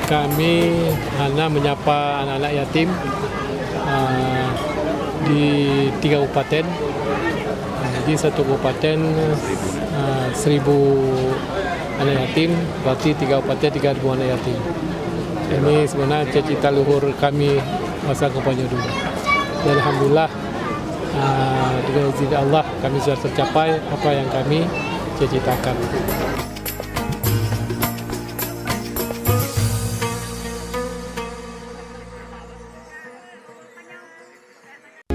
Kami Hana menyapa anak-anak yatim di 3 kabupaten. Jadi satu kabupaten 1.000 anak yatim, berarti 3 kabupaten 3.000 anak yatim. Ini sebenarnya cita-cita luhur kami masa kampanye dulu. Dan alhamdulillah dengan izin Allah kami sudah tercapai apa yang kami cita-citakan.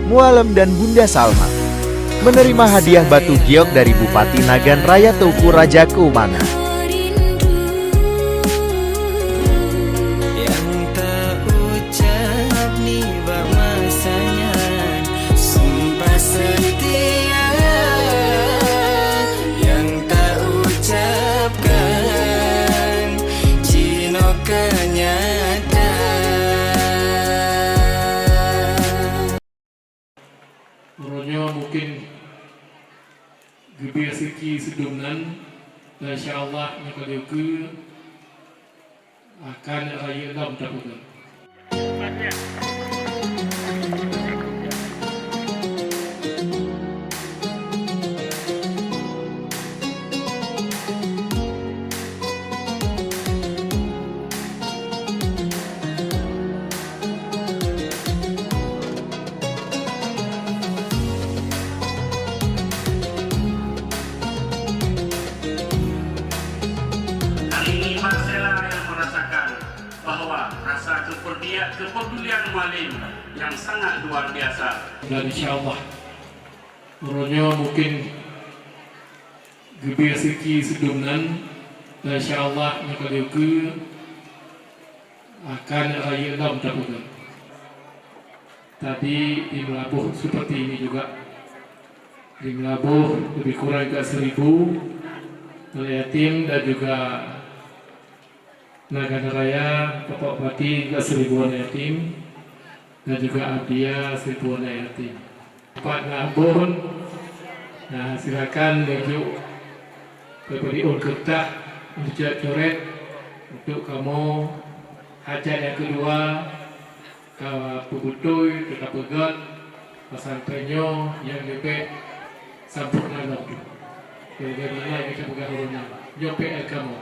Mualem dan Bunda Salma menerima hadiah batu giok dari Bupati Nagan Raya Teuku Raja Keumana. Uronyo mungkin gebir siki sedumnan dan insyaallah nyakaliukeun akan raya dam tapukeun. Kepedulian Mualim yang sangat luar biasa. Dan insyaallah uronyo mungkin gebir siki sedumnan dan insyaallah nyakaliukeun akan raya dam tapukeun. Tadi di Melabuh seperti ini juga. Di Melabuh lebih kurang ke 1.000 anak yatim dan juga Nagan Raya, Bapak Bupati juga 1.000 anak yatim dan juga Abdia 1.000 anak yatim. Pak Nabun, nah silakan menuju ke Kertah untuk coret untuk kamu hajat yang kedua ke Pebutui, ke Pegat, pesantrennya yang lebih sempurna lagi. Bagaimana kita pegang urunnya, nyope kamu.